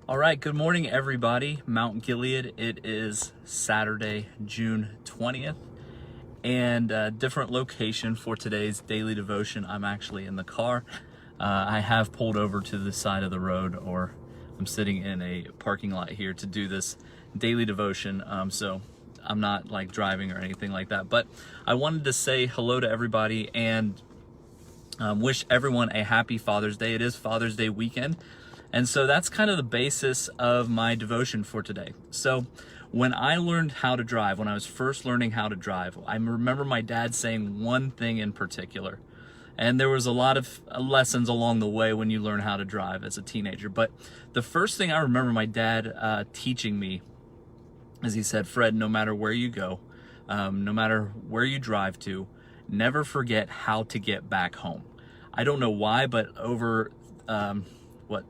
All right, good morning, everybody. Mount Gilead. It is Saturday, June 20th, and a different location for today's daily devotion. I'm actually in the car. I have pulled over to the side of the road, or I'm sitting in a parking lot here to do this daily devotion. So I'm not like driving or anything like that, but I wanted to say hello to everybody and wish everyone a happy Father's Day. It is Father's Day weekend. And so that's kind of the basis of my devotion for today. So when I learned how to drive, when I was first learning how to drive, I remember my dad saying one thing in particular. And there was a lot of lessons along the way when you learn how to drive as a teenager. But the first thing I remember my dad teaching me is he said, Fred, no matter where you go, no matter where you drive to, never forget how to get back home. I don't know why, but over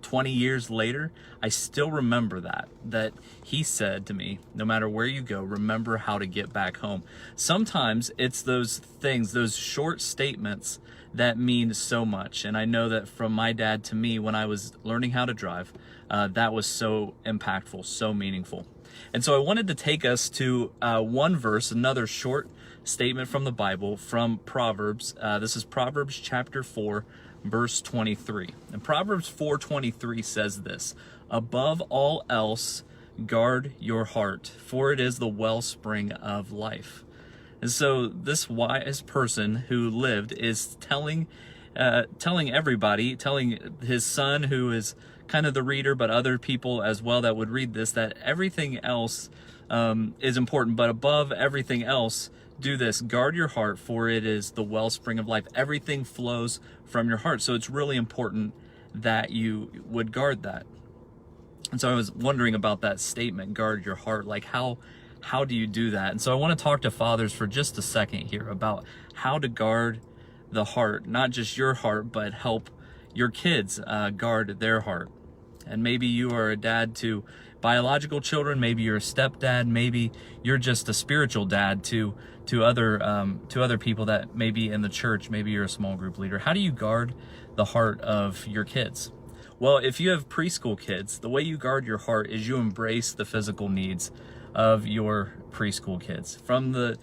20 years later, I still remember that he said to me, no matter where you go, remember how to get back home. Sometimes it's those things, those short statements that mean so much. And I know that from my dad to me, when I was learning how to drive, that was so impactful, so meaningful. And so I wanted to take us to one verse, another short statement from the Bible, from Proverbs. This is Proverbs Chapter 4, verse 23. And Proverbs 4:23 says this: above all else, guard your heart, for it is the wellspring of life. And so this wise person who lived is telling everybody, telling his son, who is kind of the reader, but other people as well that would read this, that everything else is important, but above everything else, do this: guard your heart, for it is the wellspring of life. Everything flows from your heart. So it's really important that you would guard that. And so I was wondering about that statement, guard your heart. Like how do you do that? And so I want to talk to fathers for just a second here about how to guard the heart, not just your heart, but help your kids guard their heart. And maybe you are a dad to biological children, maybe you're a stepdad, maybe you're just a spiritual dad to other people that may be in the church, maybe you're a small group leader. How do you guard the heart of your kids? Well, if you have preschool kids, the way you guard your heart is you embrace the physical needs of your preschool kids. From the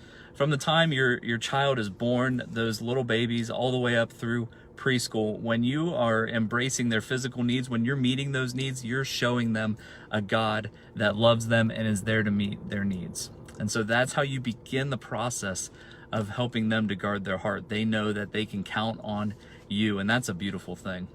time your child is born, those little babies, all the way up through preschool, when you are embracing their physical needs, when you're meeting those needs, you're showing them a God that loves them and is there to meet their needs. And so that's how you begin the process of helping them to guard their heart. They know that they can count on you, and that's a beautiful thing.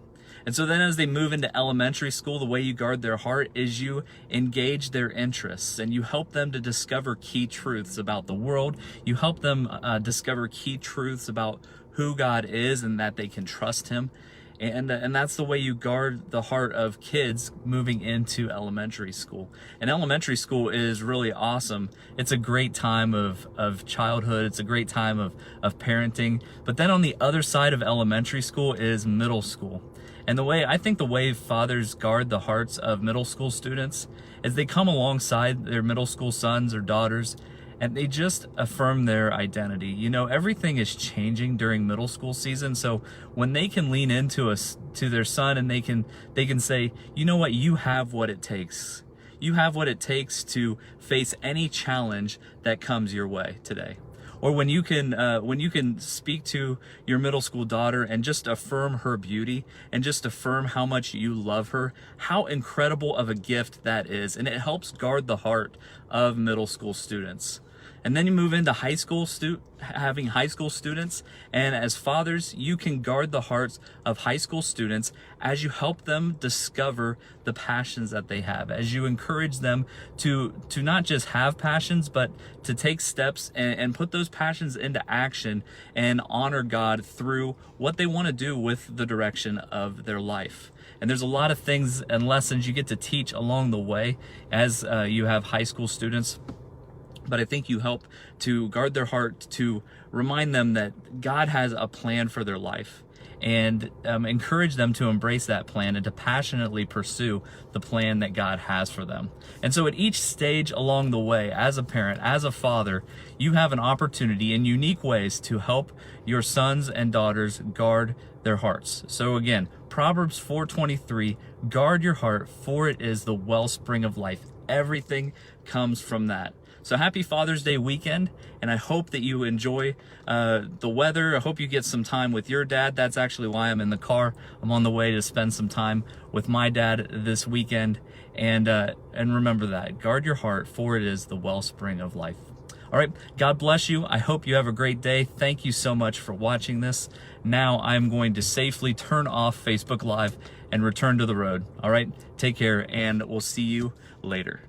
And so then as they move into elementary school, the way you guard their heart is you engage their interests and you help them to discover key truths about the world. You help them discover key truths about who God is and that they can trust him. And that's the way you guard the heart of kids moving into elementary school. And elementary school is really awesome. It's a great time of childhood. It's a great time of parenting. But then on the other side of elementary school is middle school. And I think the way fathers guard the hearts of middle school students is they come alongside their middle school sons or daughters and they just affirm their identity. You know, everything is changing during middle school season. So when they can lean into to their son and they can say, you know what, you have what it takes. You have what it takes to face any challenge that comes your way today. Or when you can speak to your middle school daughter and just affirm her beauty and just affirm how much you love her, how incredible of a gift that is. And it helps guard the heart of middle school students. And then you move into having high school students, and as fathers, you can guard the hearts of high school students as you help them discover the passions that they have, as you encourage them to not just have passions, but to take steps and put those passions into action and honor God through what they want to do with the direction of their life. And there's a lot of things and lessons you get to teach along the way as you have high school students. But I think you help to guard their heart, to remind them that God has a plan for their life, and encourage them to embrace that plan and to passionately pursue the plan that God has for them. And so at each stage along the way, as a parent, as a father, you have an opportunity in unique ways to help your sons and daughters guard their hearts. So again, Proverbs 4:23, guard your heart, for it is the wellspring of life. Everything comes from that. So happy Father's Day weekend, and I hope that you enjoy the weather. I hope you get some time with your dad. That's actually why I'm in the car. I'm on the way to spend some time with my dad this weekend. And remember that. Guard your heart, for it is the wellspring of life. All right, God bless you. I hope you have a great day. Thank you so much for watching this. Now I'm going to safely turn off Facebook Live and return to the road. All right, take care, and we'll see you later.